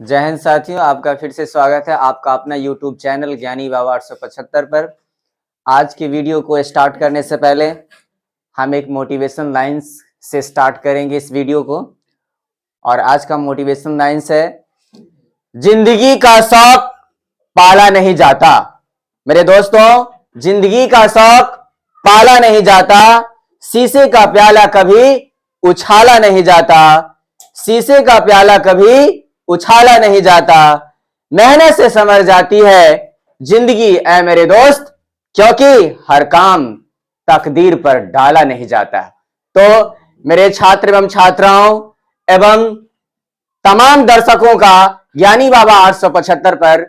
जय हिंद साथियों, आपका फिर से स्वागत है आपका अपना YouTube चैनल ज्ञानी बाबा 875 पर। आज की वीडियो को स्टार्ट करने से पहले हम एक मोटिवेशन लाइंस से स्टार्ट करेंगे इस वीडियो को। और आज का मोटिवेशन लाइंस है, जिंदगी का शौक पाला नहीं जाता। मेरे दोस्तों, जिंदगी का शौक पाला नहीं जाता, शीशे का प्याला कभी उछाला नहीं जाता, शीशे का प्याला कभी उछाला नहीं जाता, मेहनत से समझ जाती है जिंदगी ऐ मेरे दोस्त, क्योंकि हर काम तकदीर पर डाला नहीं जाता। तो मेरे छात्र एवं छात्राओं एवं तमाम दर्शकों का ज्ञानी बाबा 875 पर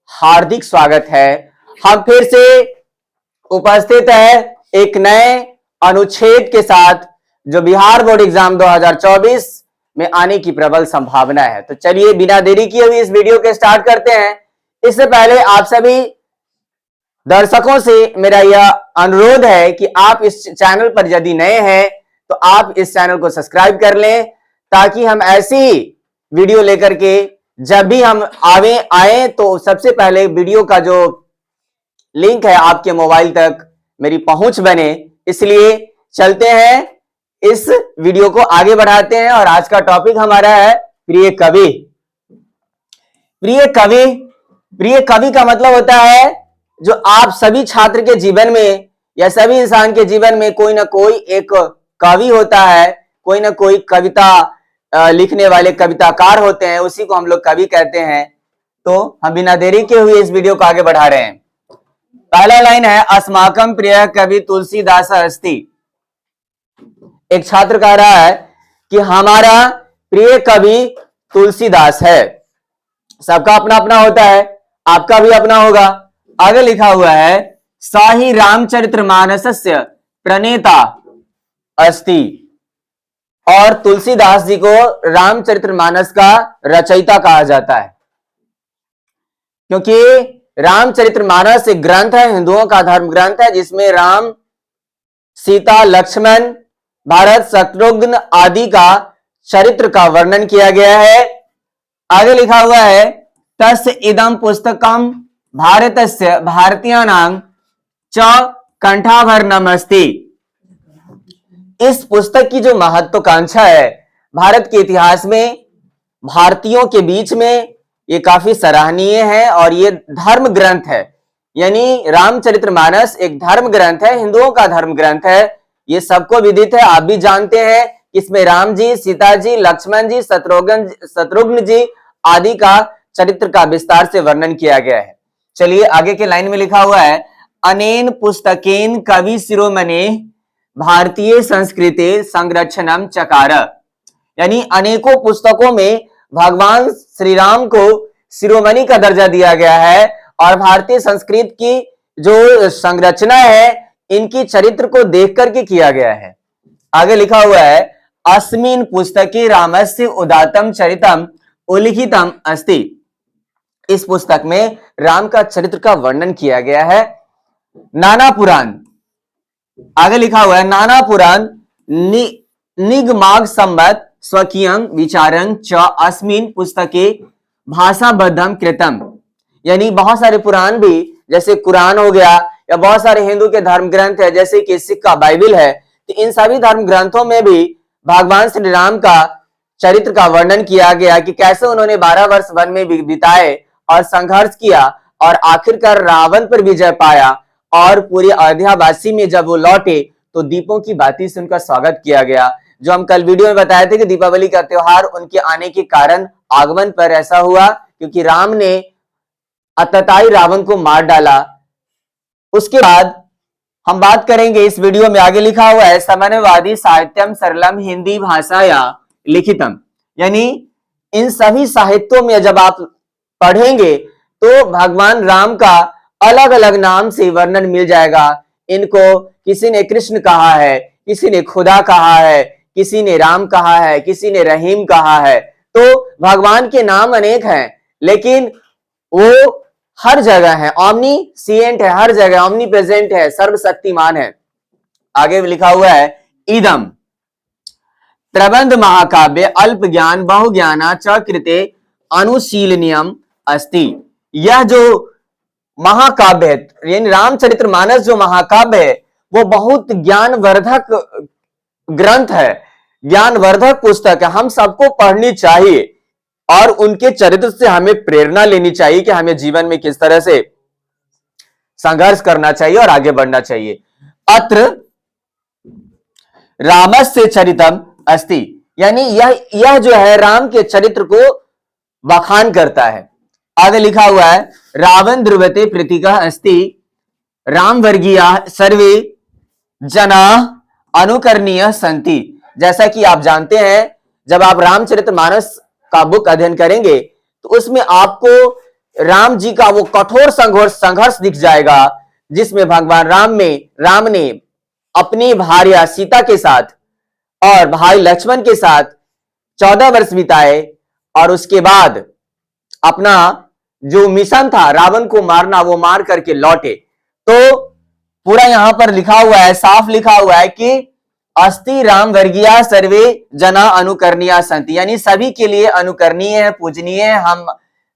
हार्दिक स्वागत है। हम फिर से उपस्थित है एक नए अनुच्छेद के साथ जो बिहार बोर्ड एग्जाम 2024 में आने की प्रबल संभावना है। तो चलिए बिना देरी किए हुए इस वीडियो के स्टार्ट करते हैं। इससे पहले आप सभी दर्शकों से मेरा यह अनुरोध है कि आप इस चैनल पर यदि नए हैं तो आप इस चैनल को सब्सक्राइब कर लें, ताकि हम ऐसी वीडियो लेकर के जब भी हम आए तो सबसे पहले वीडियो का जो लिंक है आपके मोबाइल तक मेरी पहुंच बने। इसलिए चलते हैं, इस वीडियो को आगे बढ़ाते हैं। और आज का टॉपिक हमारा है प्रिय कवि। प्रिय कवि, प्रिय कवि का मतलब होता है जो आप सभी छात्र के जीवन में या सभी इंसान के जीवन में कोई ना कोई एक कवि होता है, कोई ना कोई कविता लिखने वाले कविताकार होते हैं, उसी को हम लोग कवि कहते हैं। तो हम बिना देरी के हुए इस वीडियो को आगे बढ़ा रहे हैं। पहला लाइन है, अस्माकं प्रिय कवि तुलसीदास अस्ति। एक छात्र कह रहा है कि हमारा प्रिय कवि तुलसीदास है। सबका अपना अपना होता है, आपका भी अपना होगा। आगे लिखा हुआ है, साही रामचरितमानसस्य प्रणेता अस्ति। और तुलसीदास जी को रामचरितमानस का रचयिता कहा जाता है, क्योंकि रामचरितमानस एक ग्रंथ है, हिंदुओं का धर्म ग्रंथ है, जिसमें राम, सीता, लक्ष्मण, भरत, शत्रुघ्न आदि का चरित्र का वर्णन किया गया है। आगे लिखा हुआ है, तस्य इदं पुस्तकम भारतस्य भारतीयानां च कंठाभरणम अस्ति। इस पुस्तक की जो महत्वाकांक्षा है भारत के इतिहास में, भारतीयों के बीच में, ये काफी सराहनीय है। और ये धर्म ग्रंथ है, यानी रामचरितमानस एक धर्म ग्रंथ है, हिंदुओं का धर्म ग्रंथ है। ये सबको विदित है, आप भी जानते हैं। इसमें राम जी, सीता जी, लक्ष्मण जी, शत्रुघ्न जी आदि का चरित्र का विस्तार से वर्णन किया गया है। चलिए आगे के लाइन में लिखा हुआ है, अनेन पुस्तकेन कवि शिरोमणे भारतीय संस्कृति संरक्षणम चकार। यानी अनेकों पुस्तकों में भगवान श्री राम को शिरोमणि का दर्जा दिया गया है, और भारतीय संस्कृति की जो संरचना है इनकी चरित्र को देख करके किया गया है। आगे लिखा हुआ है, अस्मिन् पुस्तके रामस्य उदात्तम चरितम उल्लिखितम अस्ति। इस पुस्तक में राम का चरित्र का वर्णन किया गया है। नाना पुराण, आगे लिखा हुआ है, नाना पुराण निगमाग संबत स्वकीयं विचारं च अस्मिन् पुस्तके भाषाबद्धम कृतम। यानी बहुत सारे पुराण भी, जैसे कुरान हो गया, या बहुत सारे हिंदू के धर्म ग्रंथ है जैसे कि सिख का बाइबिल है, तो इन सभी धर्म ग्रंथों में भी भगवान श्री राम का चरित्र का वर्णन किया गया कि कैसे उन्होंने 12 वर्ष वन में बिताए और संघर्ष किया और आखिरकार रावण पर विजय पाया। और पूरी अयोध्यावासी में जब वो लौटे तो दीपों की बाती से उनका स्वागत किया गया। जो हम कल वीडियो में बताए थे कि दीपावली का त्योहार उनके आने के कारण, आगमन पर ऐसा हुआ, क्योंकि राम ने अतताई रावण को मार डाला। उसके बाद हम बात करेंगे इस वीडियो में, आगे लिखा हुआ है, समन्वयवादी साहित्यम सरलम हिंदी भाषाया लिखितम। यानी इन सभी साहित्यों में जब आप पढ़ेंगे तो भगवान राम का अलग अलग नाम से वर्णन मिल जाएगा। इनको किसी ने कृष्ण कहा है, किसी ने खुदा कहा है, किसी ने राम कहा है, किसी ने रहीम कहा है। तो भगवान के नाम अनेक हैं, लेकिन वो हर जगह है, ऑमनीसिएंट है, हर जगह ऑमनी प्रेजेंट है, सर्वशक्तिमान है। आगे लिखा हुआ है, इदम प्रबंध महाकाव्य अल्प ज्ञान बहु ज्ञाना च कृते अनुशीलनीयम अस्ति। यह जो महाकाव्य है यानी रामचरितमानस जो महाकाव्य है वो बहुत ज्ञानवर्धक ग्रंथ है, ज्ञानवर्धक पुस्तक है, हम सबको पढ़नी चाहिए और उनके चरित्र से हमें प्रेरणा लेनी चाहिए कि हमें जीवन में किस तरह से संघर्ष करना चाहिए और आगे बढ़ना चाहिए। अत्र रामस्य चरितम अस्ति, यानी यह जो है राम के चरित्र को बखान करता है। आगे लिखा हुआ है रावण ध्रुवते प्रतीका अस्ति राम वर्गीया सर्वे जना अनुकरणीय संति। जैसा कि आप जानते हैं जब आप रामचरितमानस का बुक अध्ययन करेंगे तो उसमें आपको राम जी का वो कठोर संघर्ष दिख जाएगा जिसमें भगवान राम ने अपनी भार्या सीता के साथ और भाई लक्ष्मण के साथ 14 वर्ष बिताए और उसके बाद अपना जो मिशन था रावण को मारना वो मार करके लौटे। तो पूरा यहां पर लिखा हुआ है, साफ लिखा हुआ है कि अस्ति राम वर्गीया सर्वे जना अनुकरणीय संति, यानी सभी के लिए अनुकरणीय है, पूजनीय है, हम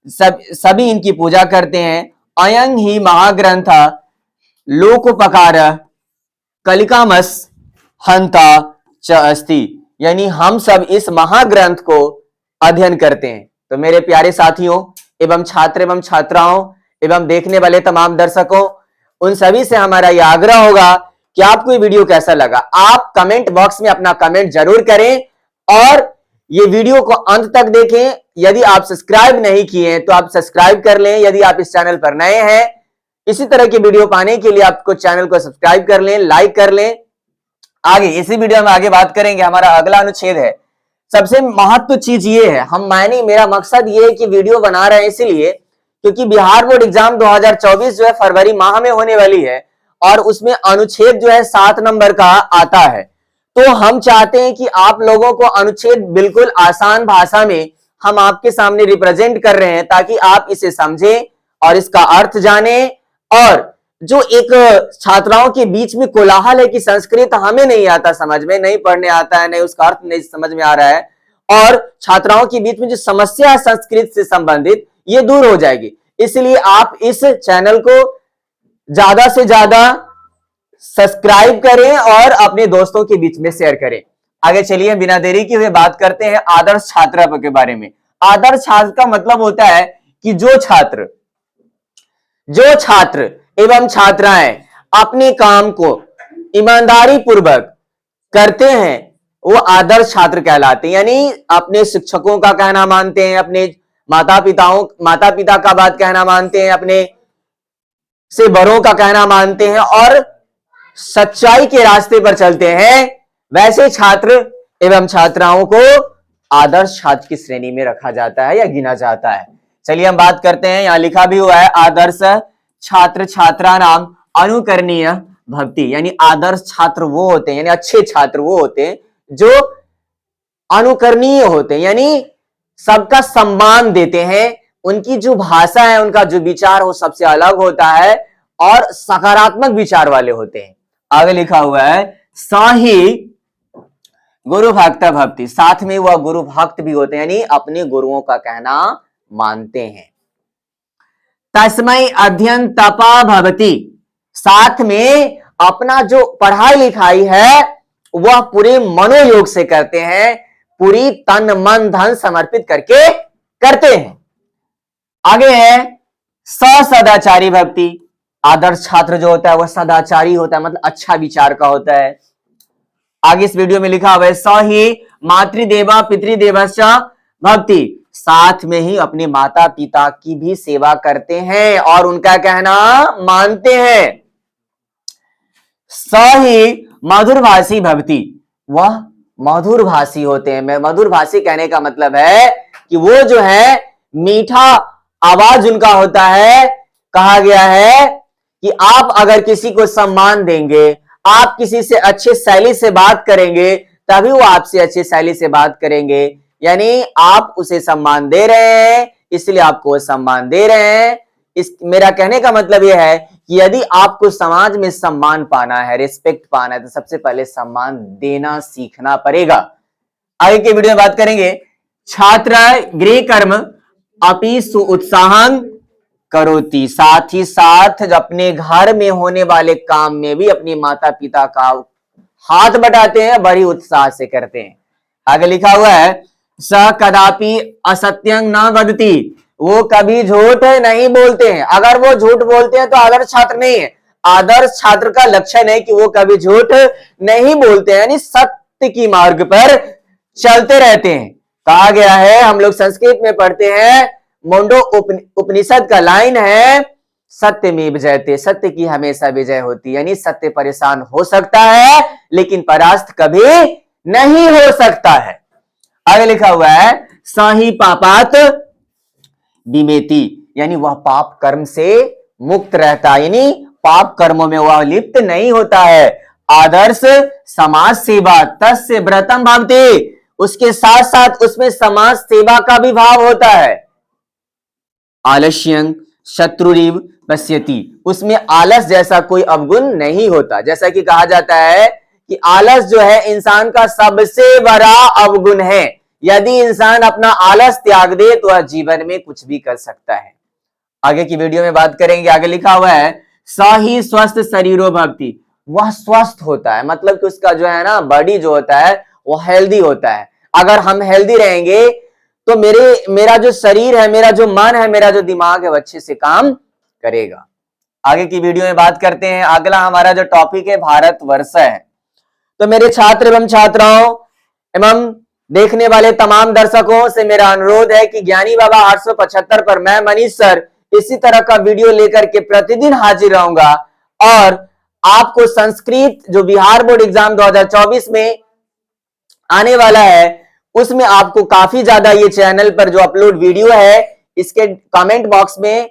सभी इनकी पूजा करते हैं। अयं ही महाग्रंथ लोकोपकार कलिकामस हंता च अस्ति, यानी हम सब इस महाग्रंथ को अध्ययन करते हैं। तो मेरे प्यारे साथियों एवं छात्र एवं छात्राओं एवं देखने वाले तमाम दर्शकों, उन सभी से हमारा यह आग्रह होगा कि आपको ये वीडियो कैसा लगा आप कमेंट बॉक्स में अपना कमेंट जरूर करें और ये वीडियो को अंत तक देखें। यदि आप सब्सक्राइब नहीं किए हैं तो आप सब्सक्राइब कर लें। यदि आप इस चैनल पर नए हैं, इसी तरह के वीडियो पाने के लिए आपको चैनल को सब्सक्राइब कर लें, लाइक कर लें। आगे इसी वीडियो में आगे बात करेंगे। हमारा अगला अनुच्छेद है, सबसे महत्व चीज ये है, मेरा मकसद ये है कि वीडियो बना रहे हैं इसलिए क्योंकि बिहार बोर्ड एग्जाम 2024 जो है फरवरी माह में होने वाली है और उसमें अनुच्छेद जो है 7 नंबर का आता है। तो हम चाहते हैं कि आप लोगों को अनुच्छेद बिल्कुल आसान भाषा में हम आपके सामने रिप्रेजेंट कर रहे हैं ताकि आप इसे समझें और इसका अर्थ जानें। और जो एक छात्राओं के बीच में कोलाहल है कि संस्कृत हमें नहीं आता, समझ में नहीं पढ़ने आता है, नहीं उसका अर्थ नहीं समझ में आ रहा है, और छात्राओं के बीच में जो समस्या है संस्कृत से संबंधित ये दूर हो जाएगी। इसलिए आप इस चैनल को ज्यादा से ज्यादा सब्सक्राइब करें और अपने दोस्तों के बीच में शेयर करें। आगे चलिए बिना देरी किए हुए बात करते हैं आदर्श छात्र के बारे में। आदर्श छात्र का मतलब होता है कि जो छात्र एवं छात्राएं अपने काम को ईमानदारी पूर्वक करते हैं वो आदर्श छात्र कहलाते हैं। यानी अपने शिक्षकों का कहना मानते हैं, अपने माता पिता का बात कहना मानते हैं, अपने से बड़ों का कहना मानते हैं और सच्चाई के रास्ते पर चलते हैं, वैसे छात्र एवं छात्राओं को आदर्श छात्र की श्रेणी में रखा जाता है या गिना जाता है। चलिए हम बात करते हैं, यहां लिखा भी हुआ है आदर्श छात्र छात्रा नाम अनुकरणीय भवति, यानी आदर्श छात्र वो होते हैं, यानी अच्छे छात्र वो होते हैं जो अनुकरणीय होते हैं, यानी सबका सम्मान देते हैं, उनकी जो भाषा है उनका जो विचार हो सबसे अलग होता है और सकारात्मक विचार वाले होते हैं। आगे लिखा हुआ है साही गुरु भक्त भक्ति, साथ में वह गुरु भक्त भी होते हैं, यानी अपने गुरुओं का कहना मानते हैं। तस्मै अध्ययन तपा भवति, साथ में अपना जो पढ़ाई लिखाई है वह पूरे मनोयोग से करते हैं, पूरी तन मन धन समर्पित करके करते हैं। आगे है सदाचारी भक्ति, आदर्श छात्र जो होता है वह सदाचारी होता है, मतलब अच्छा विचार का होता है। आगे इस वीडियो में लिखा हुआ है स ही मातृदेवा पितृदेवश्च भक्ति, साथ में ही अपने माता पिता की भी सेवा करते हैं और उनका कहना मानते हैं। स ही मधुरभाषी भक्ति, वह मधुरभाषी होते हैं। मधुरभाषी कहने का मतलब है कि वो जो है मीठा आवाज उनका होता है। कहा गया है कि आप अगर किसी को सम्मान देंगे, आप किसी से अच्छे शैली से बात करेंगे तभी वो आपसे अच्छी शैली से बात करेंगे, यानी आप उसे सम्मान दे रहे हैं इसलिए आपको सम्मान दे रहे हैं। मेरा कहने का मतलब यह है कि यदि आपको समाज में सम्मान पाना है, रिस्पेक्ट पाना है, तो सबसे पहले सम्मान देना सीखना पड़ेगा। आगे के वीडियो में बात करेंगे छात्र गृह कर्म अपि सु उत्साहं करोति, साथ ही साथ अपने घर में होने वाले काम में भी अपने माता पिता का हाथ बटाते हैं, बड़ी उत्साह से करते हैं। आगे लिखा हुआ है स कदापि असत्यं न वदति, वो कभी झूठ नहीं बोलते हैं। अगर वो झूठ बोलते हैं तो आदर्श छात्र नहीं है। आदर्श छात्र का लक्षण है कि वो कभी झूठ नहीं बोलते हैं, यानी सत्य की मार्ग पर चलते रहते हैं। कहा गया है, हम लोग संस्कृत में पढ़ते हैं, मुंडो उपनिषद का लाइन है, सत्यमेव जयते, सत्य की हमेशा विजय होती है। यानी सत्य परेशान हो सकता है लेकिन परास्त कभी नहीं हो सकता है। आगे लिखा हुआ है सही पापात विमेति, यानी वह पाप कर्म से मुक्त रहता है, यानी पाप कर्मों में वह लिप्त नहीं होता है। आदर्श समाज सेवा तस्य व्रतम भवति, उसके साथ साथ उसमें समाज सेवा का भी भाव होता है। आलस्यं शत्रुरिव पश्यति, उसमें आलस जैसा कोई अवगुण नहीं होता। जैसा कि कहा जाता है कि आलस जो है इंसान का सबसे बड़ा अवगुण है। यदि इंसान अपना आलस त्याग दे तो वह जीवन में कुछ भी कर सकता है। आगे की वीडियो में बात करेंगे। आगे लिखा हुआ है स ही स्वस्थ शरीरो भवति, वह स्वस्थ होता है, मतलब कि उसका जो है ना बॉडी जो होता है वो हेल्दी होता है। अगर हम हेल्दी रहेंगे तो मेरा जो शरीर है, मेरा जो मन है, मेरा जो दिमाग है वो अच्छे से काम करेगा। आगे की वीडियो में बात करते हैं। अगला हमारा जो टॉपिक है भारतवर्ष है। तो मेरे छात्र एवं छात्राओं एवं देखने वाले तमाम दर्शकों से मेरा अनुरोध है कि ज्ञानी बाबा 875 पर मैं मनीष सर इसी तरह का वीडियो लेकर के प्रतिदिन हाजिर रहूंगा। और आपको संस्कृत जो बिहार बोर्ड एग्जाम 2024 में आने वाला है उसमें आपको काफी ज्यादा ये चैनल पर जो अपलोड वीडियो है इसके कमेंट बॉक्स में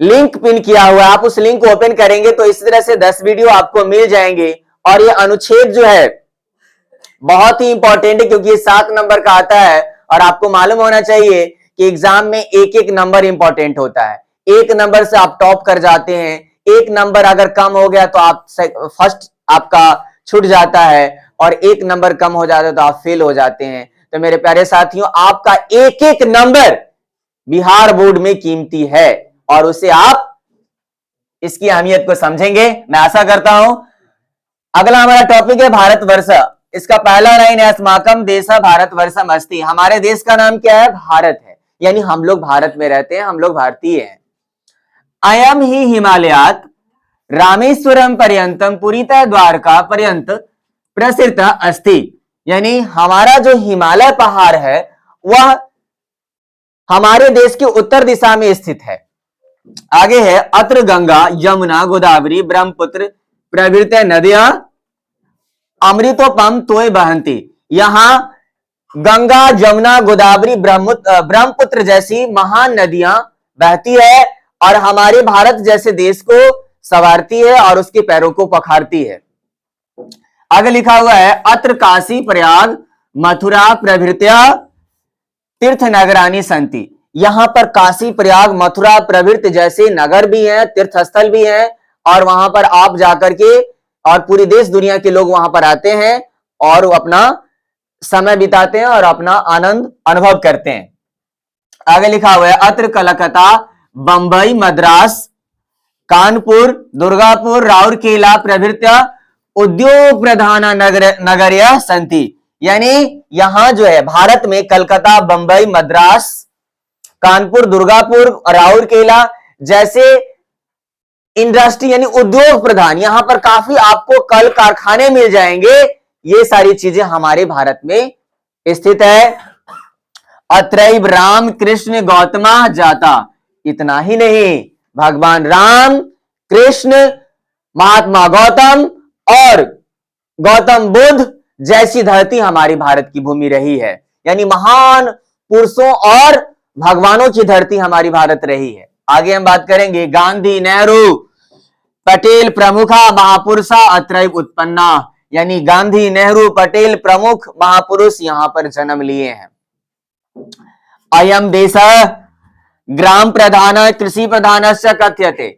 लिंक पिन किया हुआ है, आप उस लिंक को ओपन करेंगे तो इस तरह से 10 वीडियो आपको मिल जाएंगे। और ये अनुच्छेद जो है बहुत ही इंपॉर्टेंट है क्योंकि ये 7 नंबर का आता है और आपको मालूम होना चाहिए कि एग्जाम में एक एक नंबर इंपॉर्टेंट होता है। एक नंबर से आप टॉप कर जाते हैं, एक नंबर अगर कम हो गया तो आप फर्स्ट आपका छूट जाता है और एक नंबर कम हो जाता है तो आप फेल हो जाते हैं। तो मेरे प्यारे साथियों, आपका एक एक नंबर बिहार बोर्ड में कीमती है और उसे आप इसकी अहमियत को समझेंगे, मैं आशा करता हूं। अगला हमारा टॉपिक है भारतवर्ष। इसका पहला लाइन है अस्माकम देश भारतवर्षम अस्ति, हमारे देश का नाम क्या है? भारत है, यानी हम लोग भारत में रहते हैं, हम लोग भारतीय हैं। अयम ही हिमालयात रामेश्वरम पर्यंतम पुरीता द्वारका पर्यंत प्रसृत अस्ति, यानी हमारा जो हिमालय पहाड़ है वह हमारे देश के उत्तर दिशा में स्थित है। आगे है अत्र गंगा यमुना गोदावरी ब्रह्मपुत्र प्रभृति नदियां अमृतोपम तोय बहंती, यहां गंगा यमुना गोदावरी ब्रह्मपुत्र जैसी महान नदियां बहती है और हमारे भारत जैसे देश को संवारती है और उसके पैरों को पखारती है। आगे लिखा हुआ है अत्र काशी प्रयाग मथुरा प्रभृत्या तीर्थ नगरानी संति, यहां पर काशी प्रयाग मथुरा प्रभृति जैसे नगर भी हैं, तीर्थ स्थल भी हैं और वहां पर आप जाकर के और पूरी देश दुनिया के लोग वहां पर आते हैं और वो अपना समय बिताते हैं और अपना आनंद अनुभव करते हैं। आगे लिखा हुआ है अत्र कलकत्ता बंबई मद्रास कानपुर दुर्गापुर राउरकेला प्रभृत्या उद्योग प्रधान नगरिया संति, यानी यहां जो है भारत में कलकत्ता बंबई मद्रास कानपुर दुर्गापुर राउरकेला जैसे इंडस्ट्री यानी उद्योग प्रधान, यहां पर काफी आपको कल कारखाने मिल जाएंगे। ये सारी चीजें हमारे भारत में स्थित है। अत्रैव राम कृष्ण गौतमा जाता, इतना ही नहीं, भगवान राम कृष्ण महात्मा गौतम और गौतम बुद्ध जैसी धरती हमारी भारत की भूमि रही है, यानी महान पुरुषों और भगवानों की धरती हमारी भारत रही है। आगे हम बात करेंगे गांधी नेहरू पटेल प्रमुखा महापुरुषा अत्रैव उत्पन्ना, यानी गांधी नेहरू पटेल प्रमुख महापुरुष यहां पर जन्म लिए हैं। अयम देश ग्राम प्रधान कृषि प्रधान से कथ्यते,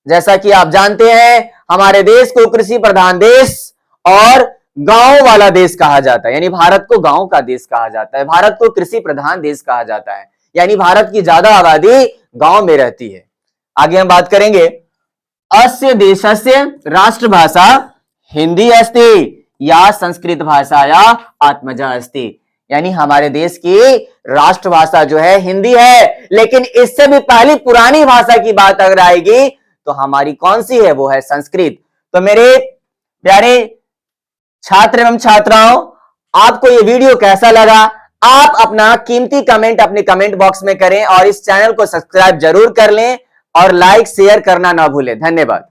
जैसा कि आप जानते हैं हमारे देश को कृषि प्रधान देश और गांव वाला देश कहा जाता है, यानी भारत को गांव का देश कहा जाता है, भारत को कृषि प्रधान देश कहा जाता है। यानी भारत की ज्यादा आबादी गांव में रहती है। आगे हम बात करेंगे, अस्य देशस्य राष्ट्रभाषा हिंदी अस्ति या संस्कृत भाषा या आत्मजा अस्ति, यानी हमारे देश की राष्ट्रभाषा जो है हिंदी है, लेकिन इससे भी पहली पुरानी भाषा की बात अगर आएगी तो हमारी कौन सी है, वो है संस्कृत। तो मेरे प्यारे छात्र एवं छात्राओं, आपको ये वीडियो कैसा लगा? आप अपना कीमती कमेंट अपने कमेंट बॉक्स में करें और इस चैनल को सब्सक्राइब जरूर कर लें और लाइक शेयर करना ना भूलें। धन्यवाद।